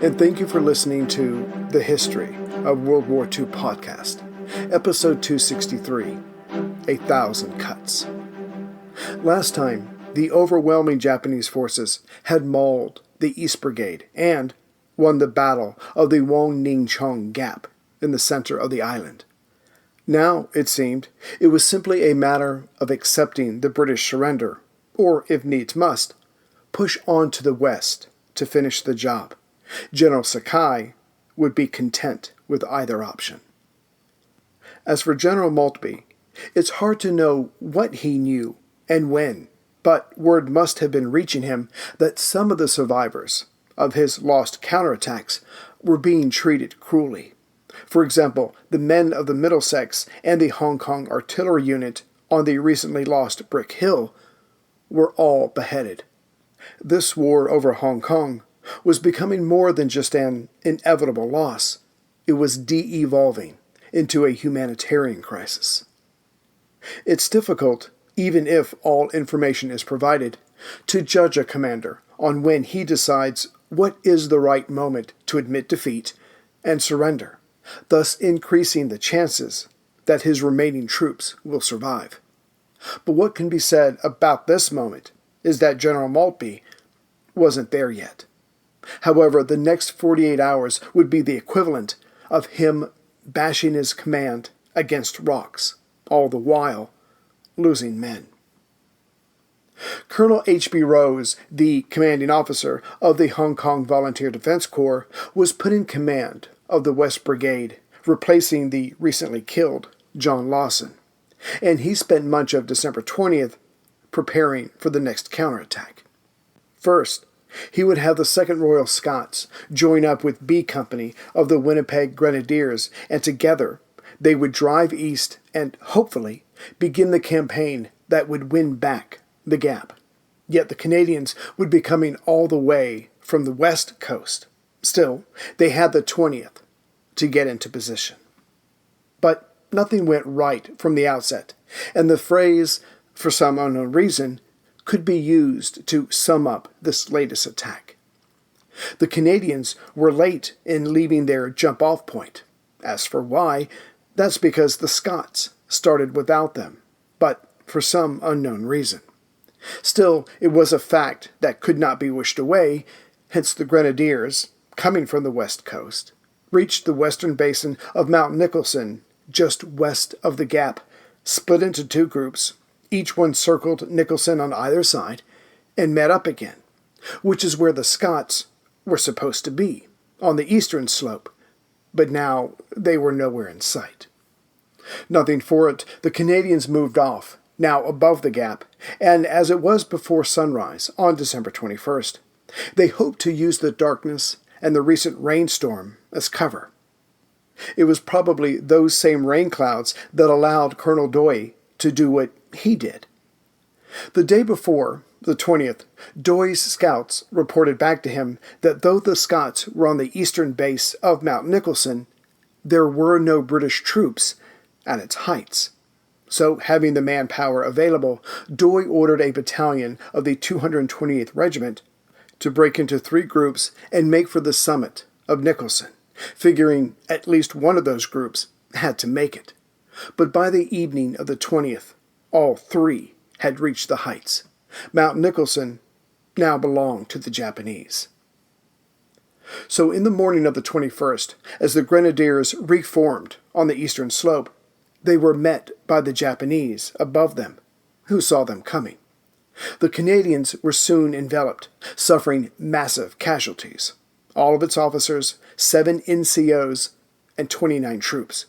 and thank you for listening to The History of World War II podcast, episode 263, 1,000 Cuts. Last time, the overwhelming Japanese forces had mauled the East Brigade and won the Battle of the Wong-Ning-Chong Gap in the center of the island. Now, it seemed, it was simply a matter of accepting the British surrender, or, if needs must, push on to the west to finish the job. General Sakai would be content with either option. As for General Maltby, it's hard to know what he knew and when, but word must have been reaching him that some of the survivors of his lost counterattacks were being treated cruelly. For example, the men of the Middlesex and the Hong Kong artillery unit on the recently lost Brick Hill were all beheaded. This war over Hong Kong was becoming more than just an inevitable loss. It was de-evolving into a humanitarian crisis. It's difficult, even if all information is provided, to judge a commander on when he decides what is the right moment to admit defeat and surrender, thus increasing the chances that his remaining troops will survive. But what can be said about this moment is that General Maltby wasn't there yet. However, the next 48 hours would be the equivalent of him bashing his command against rocks, all the while losing men. Colonel H.B. Rose, the commanding officer of the Hong Kong Volunteer Defense Corps, was put in command of the West Brigade, replacing the recently killed John Lawson, and he spent much of December 20th preparing for the next counterattack. First, he would have the 2nd Royal Scots join up with B Company of the Winnipeg Grenadiers, and together they would drive east and, hopefully, begin the campaign that would win back the gap. Yet the Canadians would be coming all the way from the west coast. Still, they had the 20th to get into position. But nothing went right from the outset, and the phrase, for some unknown reason, could be used to sum up this latest attack. The Canadians were late in leaving their jump-off point. As for why, that's because the Scots started without them, but for some unknown reason. Still, it was a fact that could not be wished away, hence the Grenadiers, coming from the west coast, reached the western basin of Mount Nicholson, just west of the gap, split into 2 groups. Each one circled Nicholson on either side, and met up again, which is where the Scots were supposed to be, on the eastern slope, but now they were nowhere in sight. Nothing for it, the Canadians moved off, now above the gap, and as it was before sunrise on December 21st, they hoped to use the darkness and the recent rainstorm as cover. It was probably those same rain clouds that allowed Colonel Doi to do what he did. The day before, the 20th, Doi's scouts reported back to him that though the Scots were on the eastern base of Mount Nicholson, there were no British troops at its heights. So, having the manpower available, Doi ordered a battalion of the 228th Regiment to break into 3 groups and make for the summit of Nicholson, figuring at least one of those groups had to make it. But by the evening of the 20th, all 3 had reached the heights. Mount Nicholson now belonged to the Japanese. So in the morning of the 21st, as the Grenadiers reformed on the eastern slope, they were met by the Japanese above them, who saw them coming. The Canadians were soon enveloped, suffering massive casualties. All of its officers, 7 NCOs, and 29 troops.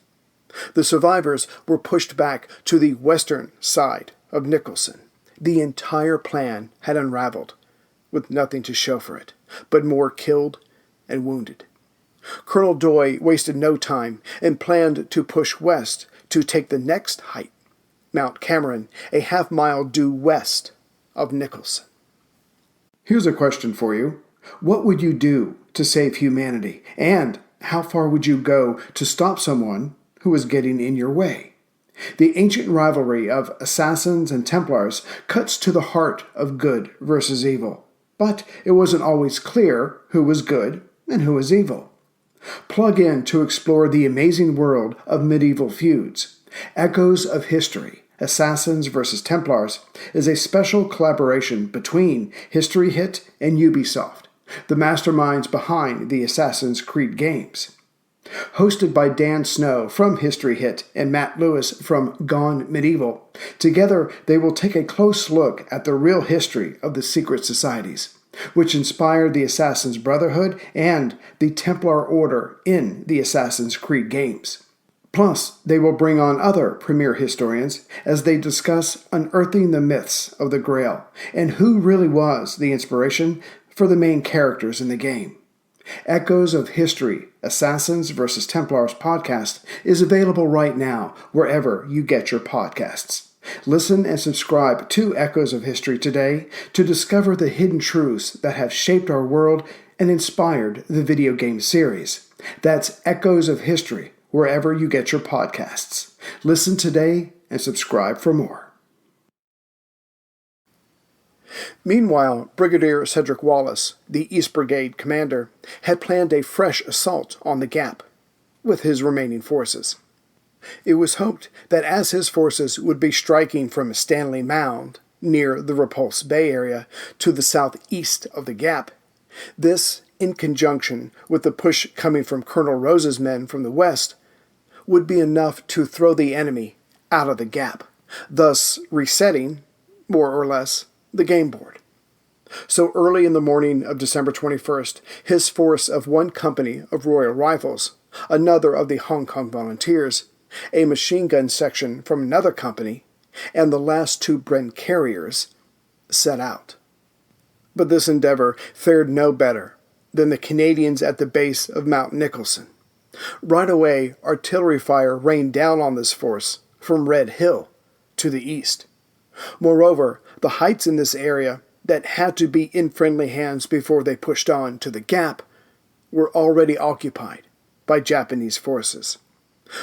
The survivors were pushed back to the western side of Nicholson. The entire plan had unraveled, with nothing to show for it, but more killed and wounded. Colonel Doi wasted no time and planned to push west to take the next height, Mount Cameron, a half-mile due west of Nicholson. Here's a question for you. What would you do to save humanity? And how far would you go to stop someone who was getting in your way? The ancient rivalry of assassins and Templars cuts to the heart of good versus evil. But it wasn't always clear who was good and who is evil. Plug in to explore the amazing world of medieval feuds. Echoes of History, Assassins vs. Templars is a special collaboration between History Hit and Ubisoft, the masterminds behind the Assassin's Creed games. Hosted by Dan Snow from History Hit and Matt Lewis from Gone Medieval, together they will take a close look at the real history of the secret societies, which inspired the Assassin's Brotherhood and the Templar Order in the Assassin's Creed games. Plus, they will bring on other premier historians as they discuss unearthing the myths of the Grail and who really was the inspiration for the main characters in the game. Echoes of History, Assassins vs. Templars podcast is available right now wherever you get your podcasts. Listen and subscribe to Echoes of History today to discover the hidden truths that have shaped our world and inspired the video game series. That's Echoes of History, wherever you get your podcasts. Listen today and subscribe for more. Meanwhile, Brigadier Cedric Wallace, the East Brigade commander, had planned a fresh assault on the Gap with his remaining forces. It was hoped that as his forces would be striking from Stanley Mound, near the Repulse Bay area, to the southeast of the Gap, this, in conjunction with the push coming from Colonel Rose's men from the west, would be enough to throw the enemy out of the Gap, thus resetting, more or less, the game board. So early in the morning of December 21st, his force of one company of Royal Rifles, another of the Hong Kong Volunteers, a machine gun section from another company, and the last two Bren carriers set out. But this endeavor fared no better than the Canadians at the base of Mount Nicholson. Right away, artillery fire rained down on this force from Red Hill to the east. Moreover, the heights in this area that had to be in friendly hands before they pushed on to the Gap were already occupied by Japanese forces.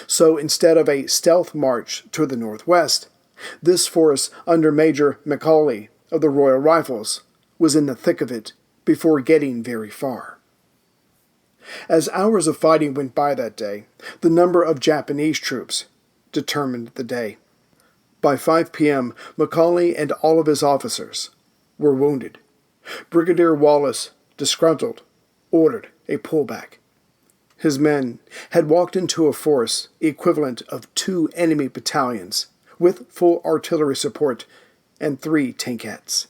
So instead of a stealth march to the northwest, this force under Major Macaulay of the Royal Rifles was in the thick of it before getting very far. As hours of fighting went by that day, the number of Japanese troops determined the day. By 5 p.m., Macaulay and all of his officers were wounded. Brigadier Wallace, disgruntled, ordered a pullback. His men had walked into a force equivalent of 2 enemy battalions, with full artillery support and 3 tankettes.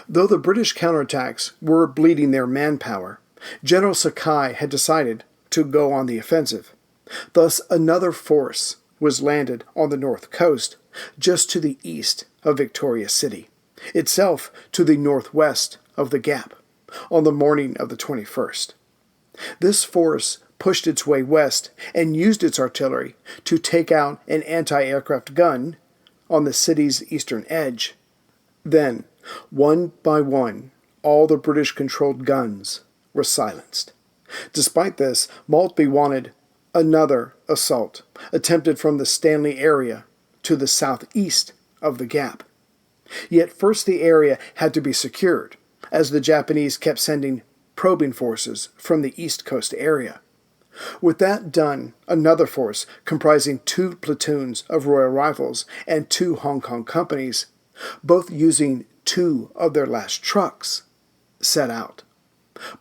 Though the British counterattacks were bleeding their manpower, General Sakai had decided to go on the offensive. Thus, another force was landed on the north coast, just to the east of Victoria City, itself to the northwest of the Gap, on the morning of the 21st. This force pushed its way west and used its artillery to take out an anti-aircraft gun on the city's eastern edge. Then, one by one, all the British-controlled guns were silenced. Despite this, Maltby wanted another assault, attempted from the Stanley area to the southeast of the Gap. Yet first the area had to be secured, as the Japanese kept sending probing forces from the East Coast area. With that done, another force, comprising 2 platoons of Royal Rifles and 2 Hong Kong companies, both using 2 of their last trucks, set out.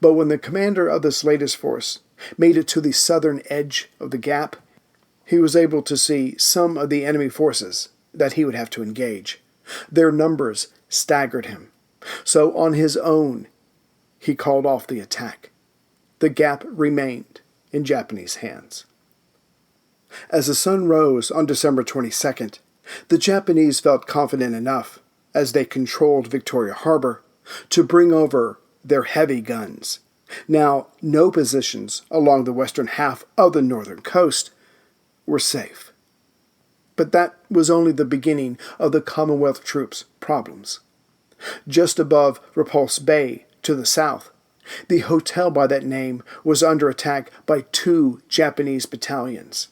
But when the commander of this latest force made it to the southern edge of the Gap, he was able to see some of the enemy forces that he would have to engage. Their numbers staggered him. So on his own, he called off the attack. The Gap remained in Japanese hands. As the sun rose on December 22nd, the Japanese felt confident enough, as they controlled Victoria Harbor, to bring over their heavy guns. Now, no positions along the western half of the northern coast were safe. But that was only the beginning of the Commonwealth troops' problems. Just above Repulse Bay, to the south, the hotel by that name was under attack by 2 Japanese battalions.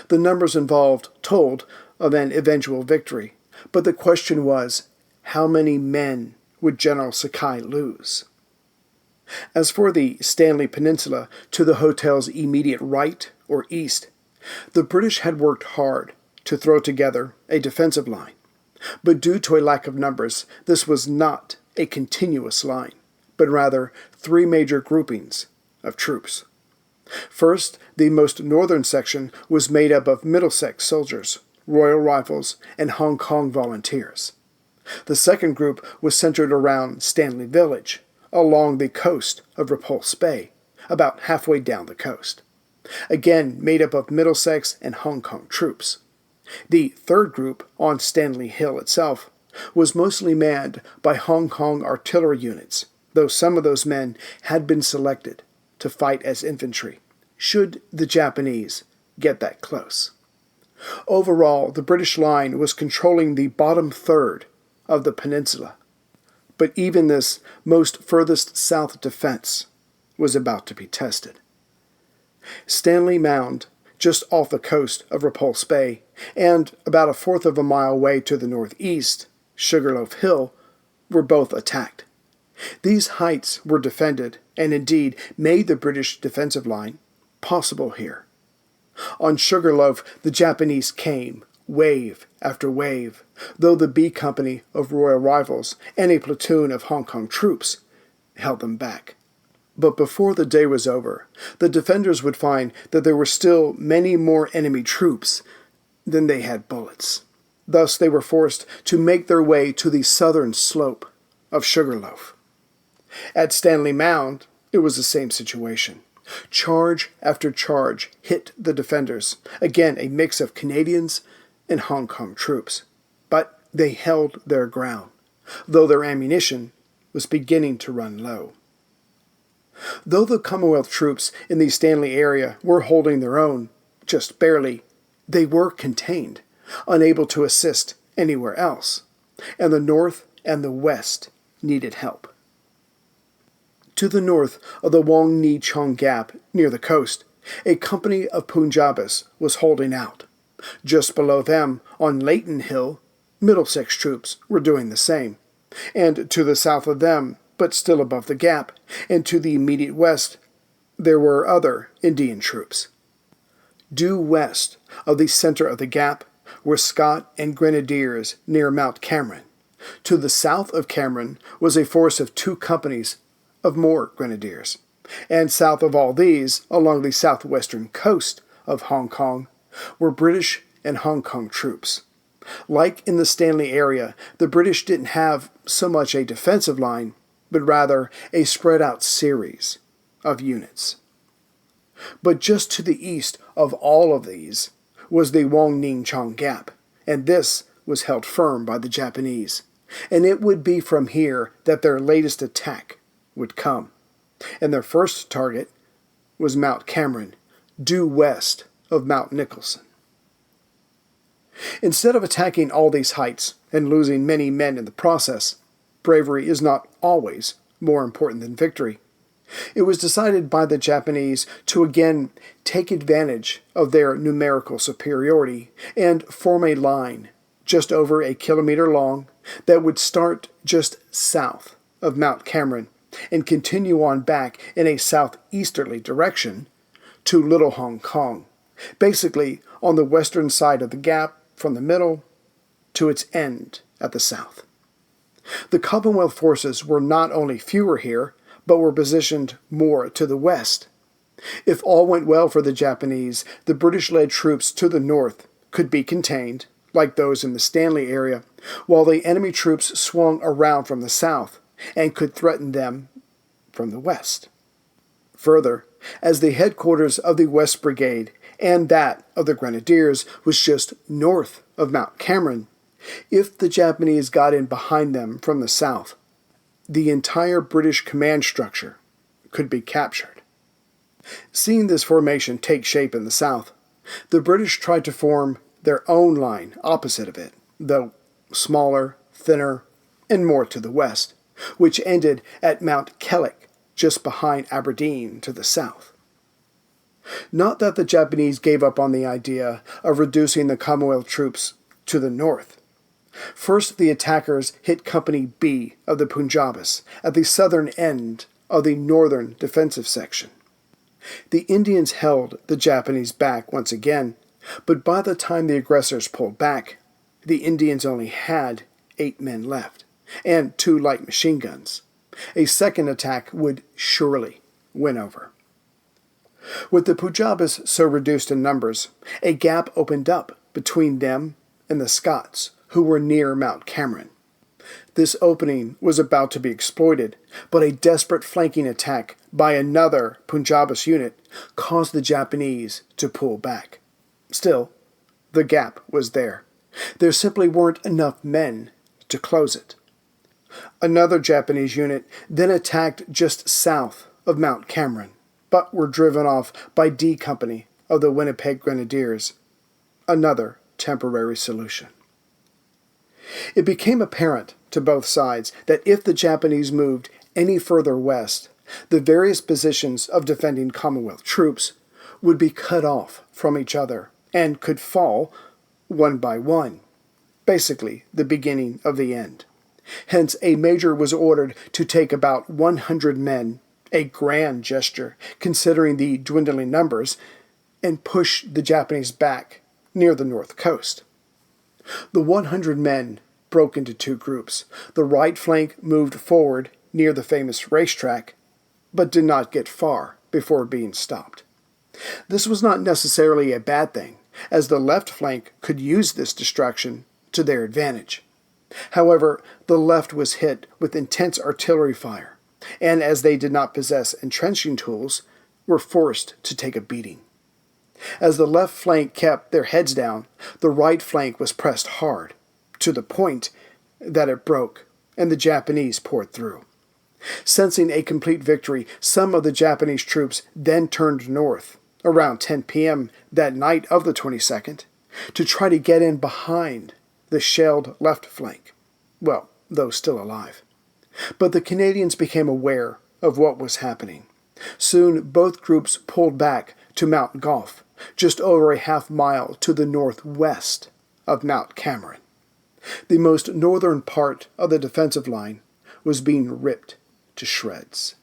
The numbers involved told of an eventual victory, but the question was, how many men would General Sakai lose? As for the Stanley Peninsula to the hotel's immediate right or east, the British had worked hard to throw together a defensive line. But due to a lack of numbers, this was not a continuous line, but rather three major groupings of troops. First, the most northern section was made up of Middlesex soldiers, Royal Rifles, and Hong Kong volunteers. The second group was centered around Stanley Village, along the coast of Repulse Bay, about halfway down the coast, again made up of Middlesex and Hong Kong troops. The third group, on Stanley Hill itself, was mostly manned by Hong Kong artillery units, though some of those men had been selected to fight as infantry, should the Japanese get that close. Overall, the British line was controlling the bottom third of the peninsula, but even this most furthest south defense was about to be tested. Stanley Mound, just off the coast of Repulse Bay, and about a fourth of a mile away to the northeast, Sugarloaf Hill, were both attacked. These heights were defended, and indeed made the British defensive line possible here. On Sugarloaf, the Japanese came, wave after wave, though the B Company of Royal Rifles and a platoon of Hong Kong troops held them back. But before the day was over, the defenders would find that there were still many more enemy troops than they had bullets. Thus they were forced to make their way to the southern slope of Sugarloaf. At Stanley Mound, it was the same situation. Charge after charge hit the defenders, again a mix of Canadians and Hong Kong troops. But they held their ground, though their ammunition was beginning to run low. Though the Commonwealth troops in the Stanley area were holding their own, just barely, they were contained, unable to assist anywhere else, and the North and the West needed help. To the north of the Wong Ni Chong Gap, near the coast, a company of Punjabis was holding out. Just below them, on Leighton Hill, Middlesex troops were doing the same, and to the south of them, but still above the gap, and to the immediate west, there were other Indian troops. Due west of the center of the gap were Scott and Grenadiers near Mount Cameron. To the south of Cameron was a force of 2 companies of more Grenadiers. And south of all these, along the southwestern coast of Hong Kong, were British and Hong Kong troops. Like in the Stanley area, the British didn't have so much a defensive line, but rather a spread-out series of units. But just to the east of all of these was the Wong Ning Chong Gap, and this was held firm by the Japanese, and it would be from here that their latest attack would come. And their first target was Mount Cameron, due west of Mount Nicholson. Instead of attacking all these heights and losing many men in the process, bravery is not always more important than victory. It was decided by the Japanese to again take advantage of their numerical superiority and form a line just over a kilometer long that would start just south of Mount Cameron and continue on back in a southeasterly direction to Little Hong Kong, basically on the western side of the gap from the middle to its end at the south. The Commonwealth forces were not only fewer here, but were positioned more to the west. If all went well for the Japanese, the British-led troops to the north could be contained, like those in the Stanley area, while the enemy troops swung around from the south and could threaten them from the west. Further, as the headquarters of the West Brigade and that of the Grenadiers was just north of Mount Cameron, if the Japanese got in behind them from the south, the entire British command structure could be captured. Seeing this formation take shape in the south, the British tried to form their own line opposite of it, though smaller, thinner, and more to the west, which ended at Mount Kellick, just behind Aberdeen to the south. Not that the Japanese gave up on the idea of reducing the Commonwealth troops to the north. First, the attackers hit Company B of the Punjabis at the southern end of the northern defensive section. The Indians held the Japanese back once again, but by the time the aggressors pulled back, the Indians only had 8 men left, and 2 light machine guns. A second attack would surely win over. With the Punjabis so reduced in numbers, a gap opened up between them and the Scots, who were near Mount Cameron. This opening was about to be exploited, but a desperate flanking attack by another Punjabis unit caused the Japanese to pull back. Still, the gap was there. There simply weren't enough men to close it. Another Japanese unit then attacked just south of Mount Cameron, but were driven off by D Company of the Winnipeg Grenadiers. Another temporary solution. It became apparent to both sides that if the Japanese moved any further west, the various positions of defending Commonwealth troops would be cut off from each other and could fall one by one, basically the beginning of the end. Hence, a major was ordered to take about 100 men, a grand gesture considering the dwindling numbers, and push the Japanese back near the north coast. The 100 men broke into 2 groups. The right flank moved forward near the famous racetrack, but did not get far before being stopped. This was not necessarily a bad thing, as the left flank could use this distraction to their advantage. However, the left was hit with intense artillery fire, and as they did not possess entrenching tools, were forced to take a beating. As the left flank kept their heads down, the right flank was pressed hard, to the point that it broke, and the Japanese poured through. Sensing a complete victory, some of the Japanese troops then turned north, around 10 p.m. that night of the 22nd, to try to get in behind the shelled left flank, well, those still alive. But the Canadians became aware of what was happening. Soon both groups pulled back to Mount Gulf, just over a half-mile to the northwest of Mount Cameron. The most northern part of the defensive line was being ripped to shreds.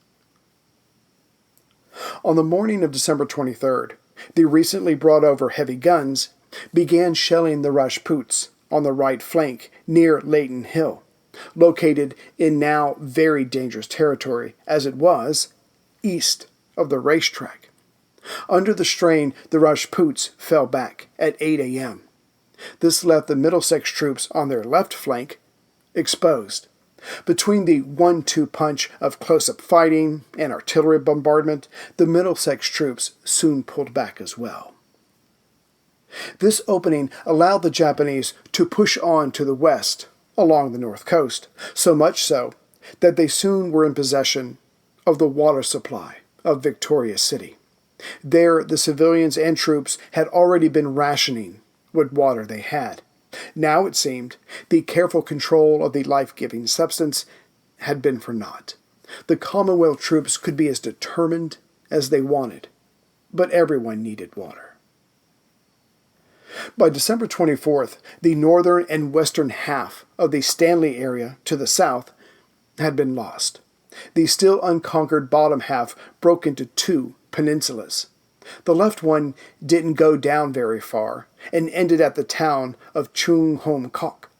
On the morning of December 23rd, the recently brought over heavy guns began shelling the Rajputs on the right flank near Layton Hill, located in now very dangerous territory as it was east of the racetrack. Under the strain, the Rajputs fell back at 8 a.m. This left the Middlesex troops on their left flank exposed. Between the 1-2 punch of close-up fighting and artillery bombardment, the Middlesex troops soon pulled back as well. This opening allowed the Japanese to push on to the west along the north coast, so much so that they soon were in possession of the water supply of Victoria City. There, the civilians and troops had already been rationing what water they had. Now, it seemed, the careful control of the life-giving substance had been for naught. The Commonwealth troops could be as determined as they wanted, but everyone needed water. By December 24th, the northern and western half of the Stanley area to the south had been lost. The still unconquered bottom half broke into 2 peninsulas. The left one didn't go down very far and ended at the town of Chung Hom Kok,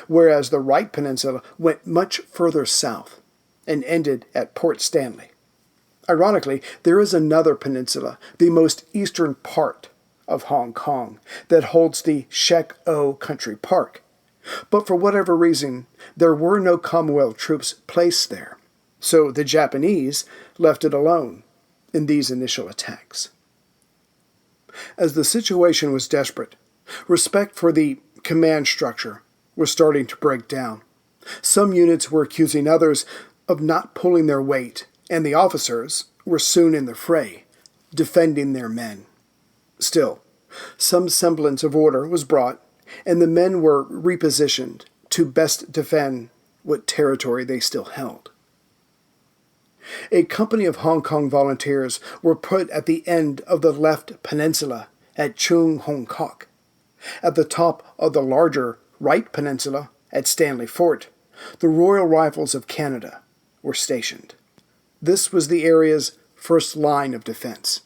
whereas the right peninsula went much further south and ended at Port Stanley. Ironically, there is another peninsula, the most eastern part of Hong Kong, that holds the Shek O Country Park. But for whatever reason, there were no Commonwealth troops placed there, so the Japanese left it alone in these initial attacks. As the situation was desperate, respect for the command structure was starting to break down. Some units were accusing others of not pulling their weight, and the officers were soon in the fray, defending their men. Still, some semblance of order was brought, and the men were repositioned to best defend what territory they still held. A company of Hong Kong volunteers were put at the end of the left peninsula at Chung Hong Kok. At the top of the larger right peninsula at Stanley Fort, the Royal Rifles of Canada were stationed. This was the area's first line of defense.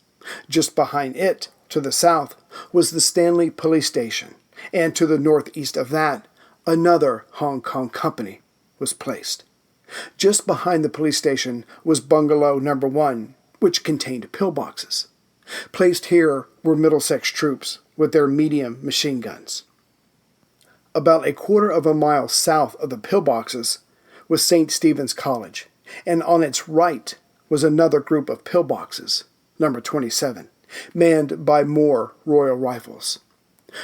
Just behind it, to the south, was the Stanley Police Station, and to the northeast of that, another Hong Kong company was placed. Just behind the police station was Bungalow Number 1, which contained pillboxes. Placed here were Middlesex troops with their medium machine guns. About a quarter of a mile south of the pillboxes was St. Stephen's College, and on its right was another group of pillboxes, number 27, manned by more Royal Rifles.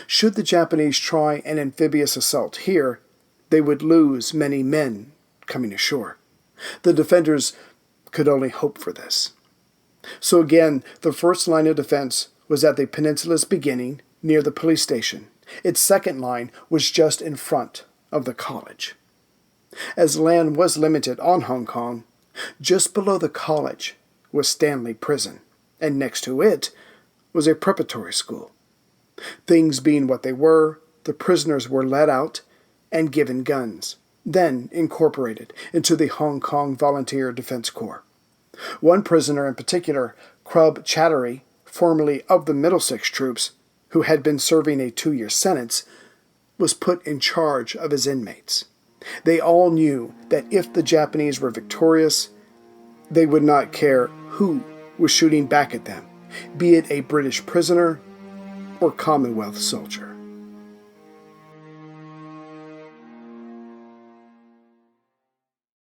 Should the Japanese try an amphibious assault here, they would lose many men coming ashore. The defenders could only hope for this. So again, the first line of defense was at the peninsula's beginning, near the police station. Its second line was just in front of the college. As land was limited on Hong Kong, just below the college was Stanley Prison, and next to it was a preparatory school. Things being what they were, the prisoners were let out and given guns, then incorporated into the Hong Kong Volunteer Defense Corps. One prisoner in particular, Crub Chattery, formerly of the Middlesex troops, who had been serving a 2-year sentence, was put in charge of his inmates. They all knew that if the Japanese were victorious, they would not care who was shooting back at them, be it a British prisoner or Commonwealth soldier.